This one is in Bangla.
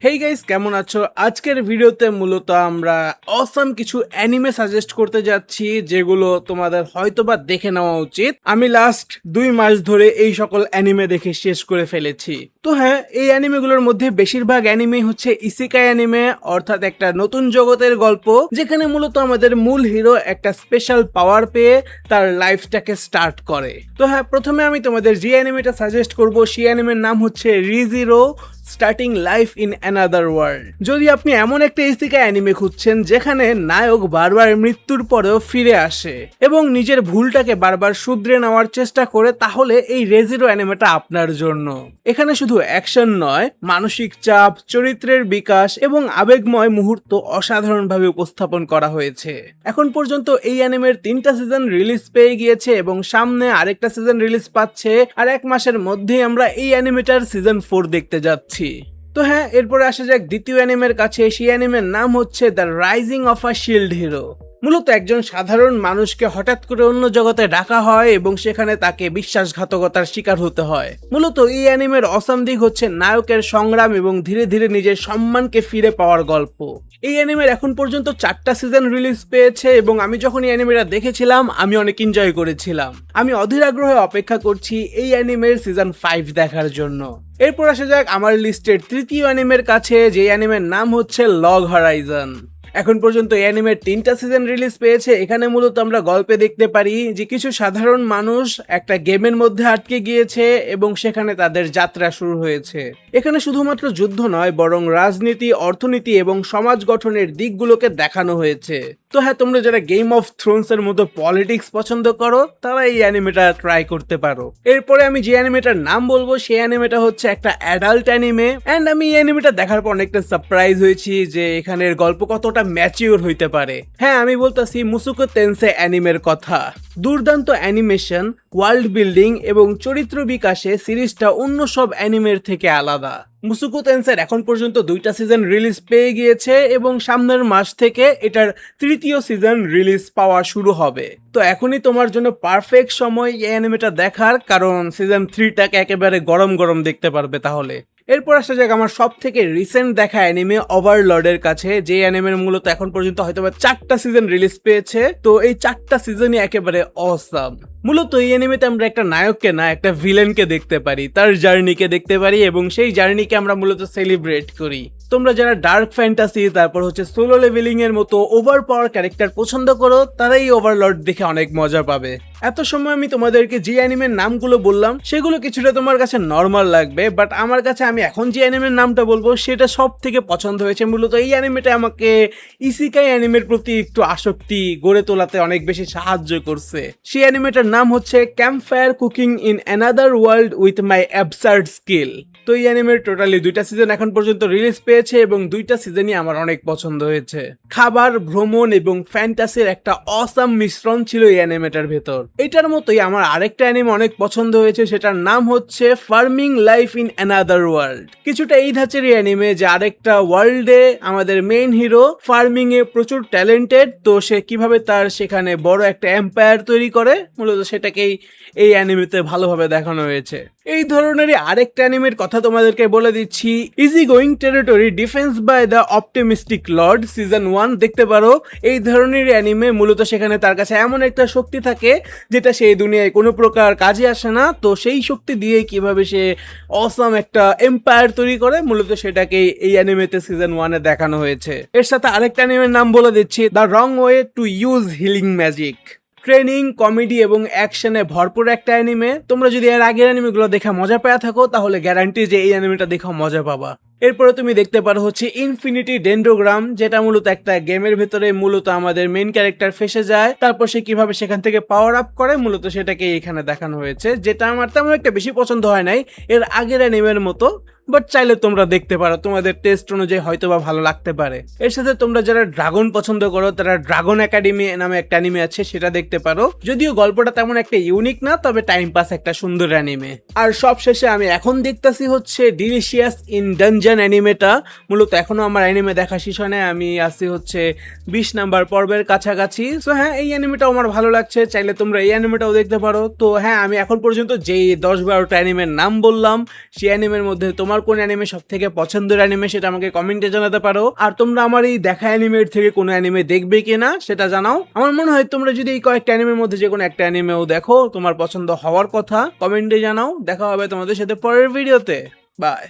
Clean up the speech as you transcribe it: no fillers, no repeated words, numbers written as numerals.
হেই গাইস, কেমন আছো? আজকের ভিডিওতে মূলত আমরা অসাম কিছু অ্যানিমে সাজেস্ট করতে যাচ্ছি যেগুলো তোমাদের হয়তোবা দেখে নেওয়া উচিত। আমি লাস্ট 2 মাস ধরে এই সকল অ্যানিমে দেখে শেষ করে ফেলেছি। তো হ্যাঁ, এই অ্যানিমেগুলোর মধ্যে বেশিরভাগ অ্যানিমে হচ্ছে ইসেকাই অ্যানিমে, অর্থাৎ একটা নতুন জগতের গল্প যেখানে মূলত আমাদের মূল হিরো একটা স্পেশাল পাওয়ার পেয়ে তার লাইফটাকে স্টার্ট করে। তো হ্যাঁ, প্রথমে আমি তোমাদের যে অ্যানিমেটা সাজেস্ট করব সেই অ্যানিমের নাম হচ্ছে Re Zero starting life in another world. যদি আপনি এমন একটা ইসেকাই অ্যানিমে খুঁজছেন যেখানে নায়ক বারবার মৃত্যুর পরেও ফিরে আসে এবং নিজের ভুলটাকে বারবার শুধরে নেওয়ার চেষ্টা করে, তাহলে এই রিজিরো অ্যানিমেটা আপনার জন্য। এখানে শুধু অ্যাকশন নয়, মানসিক চাপ, চরিত্রের বিকাশ এবং আবেগময় মুহূর্ত অসাধারণভাবে উপস্থাপন করা হয়েছে। এখন পর্যন্ত এই অ্যানিমের 3টা সিজন রিলিজ পেয়ে গিয়েছে এবং সামনে আরেকটা সিজন রিলিজ পাচ্ছে, আর 1 মাসের মধ্যেই আমরা এই অ্যানিমেটার সিজন 4 দেখতে যাচ্ছি। তো হ্যাঁ, এরপরে আসা যাক দ্বিতীয় অ্যানিমের কাছে। সেই অ্যানিমের নাম হচ্ছে the rising of a shield hero. মূলত একজন সাধারণ মানুষকে হঠাৎ করে অন্য জগতে ডাকা হয় এবং সেখানে তাকে বিশ্বাসঘাতকতার শিকার হতে হয়। মূলত এই অ্যানিমের অসাম দিক হচ্ছে নায়কের সংগ্রাম এবং ধীরে ধীরে নিজের সম্মানকে ফিরে পাওয়ার গল্প। এই অ্যানিমের এখন পর্যন্ত 4টা সিজন রিলিজ পেয়েছে এবং আমি যখন এই অ্যানিমেটা দেখেছিলাম আমি অনেক এনজয় করেছিলাম। আমি অধীর আগ্রহে অপেক্ষা করছি এই অ্যানিমের সিজন 5 দেখার জন্য। এরপর আসা যাক আমার লিস্টের তৃতীয় অ্যানিমের কাছে, যে অ্যানিমের নাম হচ্ছে লগ হরাইজন। এখন পর্যন্ত এই অ্যানিমের 3টা সিজন রিলিজ পেয়েছে। এখানে মূলত আমরা গল্পে দেখতে পারি যে কিছু সাধারণ মানুষ একটা গেমের মধ্যে আটকে গিয়েছে এবং সেখানে তাদের যাত্রা শুরু হয়েছে। এখানে শুধুমাত্র যুদ্ধ নয়, বরং রাজনীতি, অর্থনীতি এবং সমাজ গঠনের দিকগুলোকে দেখানো হয়েছে। তো হ্যাঁ, তোমরা যারা গেম অফ থ্রোনস এর মতো পলিটিক্স পছন্দ করো তারা এই অ্যানিমেটা ট্রাই করতে পারো। এরপরে আমি যে অ্যানিমেটার নাম বলবো সেই অ্যানিমেটা হচ্ছে একটা অ্যাডাল্ট অ্যানিমে, এন্ড আমি এই অ্যানিমেটা দেখার পর অনেকটা সারপ্রাইজ হয়েছি যে এখানের গল্প কতটা ম্যাচিওর হইতে পারে। হ্যাঁ, আমি বলতেছি মুসুকো টেনসেই অ্যানিমের কথা। দুর্দান্ত অ্যানিমেশন, ওয়ার্ল্ড বিল্ডিং এবং চরিত্র বিকাশে সিরিজটা অন্য সব অ্যানিমের থেকে আলাদা। মুসুকো টেনসেই এখন পর্যন্ত 2টা সিজন রিলিজ পেয়ে গিয়েছে এবং সামনের মাস থেকে এটার 3য় সিজন রিলিজ পাওয়া শুরু হবে। তো এখনই তোমার জন্য পারফেক্ট সময় এই অ্যানিমেটা দেখার, কারণ সিজন 3টাকে একেবারে গরম গরম দেখতে পারবে তাহলে। এরপর আসা যাক আমার সব থেকে রিসেন্ট দেখা অ্যানিমে ওভারলর্ডের কাছে, যে অ্যানিমের মূলত এখন পর্যন্ত হয়তো 4টা সিজন রিলিজ পেয়েছে। তো এই 4টা সিজনই একেবারে অসাম। মূলত এই অ্যানিমেতে আমরা একটা নায়ককে না, একটা ভিলেনকে দেখতে পারি, তার জার্নিকে দেখতে পারি এবং সেই জার্নিকে আমরা মূলত সেলিব্রেট করি। তোমরা যারা ডার্ক ফ্যান্টাসি, তারপর হচ্ছে সোলো লেভেলিং এর মতো ওভার পাওয়ার ক্যারেক্টার পছন্দ করো তারা এই ওভারলর্ড দেখে অনেক মজা পাবে। এত সময় আমি তোমাদেরকে যে অ্যানিমের নামগুলো বললাম সেগুলো কিছুটা তোমার কাছে নর্মাল লাগবে, বাট আমার কাছে আমি এখন যে অ্যানিমের নামটা বলবো সেটা সব থেকে পছন্দ হয়েছে। মূলত এই অ্যানিমেটা আমাকে ইসেকাই অ্যানিমের প্রতি একটু আসক্তি গড়ে তোলাতে অনেক বেশি সাহায্য করছে। সেই অ্যানিমেটার নাম হচ্ছে campfire cooking in another world with my absurd skill. তো এই অ্যানিমের টোটালি 2টা সিজন এখন পর্যন্ত রিলিজ পেয়েছে এবং 2টা সিজনই আমার অনেক পছন্দ হয়েছে। খাবার, ভ্রমণ এবং ফ্যান্টাসির একটা অসাম মিশ্রণ ছিল এই অ্যানিমেটার ভেতর। এটার মতোই আমার আরেকটা অ্যানিমে অনেক পছন্দ হয়েছে, সেটার নাম হচ্ছে farming life in another world. কিছুটা এই ধাঁচেরই অ্যানিমে যে আরেকটা ওয়ার্ল্ডে আমাদের মেইন হিরো ফার্মিং এ প্রচুর ট্যালেন্টেড, তো সে কিভাবে তার সেখানে বড় একটা এম্পায়ার তৈরি করে, মূলত সেটাকেই এই অ্যানিমেতে ভালোভাবে দেখানো হয়েছে। এই ধরনেরই আরেকটা অ্যানিমের কথা তোমাদেরকে বলে দিচ্ছি, easy going territory defence by the optimistic lord season 1 দেখতে পারো। এই ধরনের অ্যানিমে মূলত সেখানে তার কাছে এমন একটা শক্তি থাকে যেটা সেই দুনিয়ায় কোনো প্রকার কাজে আসে না, তো সেই শক্তি দিয়ে কিভাবে সে অসাম একটা এম্পায়ার তৈরি করে, মূলত সেটাকে এই অ্যানিমেতে সিজন 1 দেখানো হয়েছে। এর সাথে আরেকটা অ্যানিমের নাম বলে দিচ্ছি, the wrong way to use healing magic. Training, comedy এবং অ্যাকশনে ভরপুর একটা অ্যানিমে। তোমরা যদি এর আগের অ্যানিমেগুলো দেখা মজা পেয়ে থাকো তাহলে গ্যারান্টি যে এই অ্যানিমেটা দেখা মজা পাবা। এরপরে তুমি দেখতে পারো হচ্ছে ইনফিনিটি ডেন্ড্রোগ্রাম, যেটা মূলত একটা গেমের ভেতরে মূলত আমাদের মেইন ক্যারেক্টার ফেসে যায়, তারপর সে কিভাবে সেখান থেকে পাওয়ার আপ করে, মূলত সেটাকে এখানে দেখানো হয়েছে, যেটা আমার তেমন একটা বেশি পছন্দ হয় নাই এর আগের অ্যানিমের মতো। বাট চাইলে তোমরা দেখতে পারো, তোমাদের টেস্ট অনুযায়ী হয়তো বা ভালো লাগতে পারে। এর সাথে তোমরা যারা ড্রাগন পছন্দ করো তারা ড্রাগন একাডেমি নামে একটা অ্যানিমে আছে, সেটা দেখতে পারো। যদিও গল্পটা তেমন একটা ইউনিক না, তবে টাইম পাস একটা সুন্দর অ্যানিমে। আর সব শেষে আমি এখন দেখতেছি হচ্ছে ডিলিশিয়াস ইন ডানজন অ্যানিমেটা। মূলত এখনো আমার অ্যানিমে দেখা শেষ হয় না, আমি আসি হচ্ছে 20 নাম্বার পর্বের কাছাকাছি। সো হ্যাঁ, এই অ্যানিমেটাও আমার ভালো লাগছে, চাইলে তোমরা এই অ্যানিমেটাও দেখতে পারো। তো হ্যাঁ, আমি এখন পর্যন্ত যেই 10-12টা অ্যানিমের নাম বললাম সেই অ্যানিমের মধ্যে তোমার তোমার কোন অ্যানিমে সব থেকে পছন্দের অ্যানিমে সেটা আমাকে কমেন্টে জানাতে পারো। আর তোমরা আমার এই দেখা অ্যানিমের থেকে কোনো অ্যানিমে দেখবে কিনা সেটা জানাও। আমার মনে হয় তোমরা যদি এই কয়েকটা অ্যানিমের মধ্যে যে কোনো একটা অ্যানিমেও দেখো, তোমার পছন্দ হওয়ার কথা, কমেন্টে জানাও। দেখা হবে তোমাদের সাথে পরের ভিডিওতে। বাই।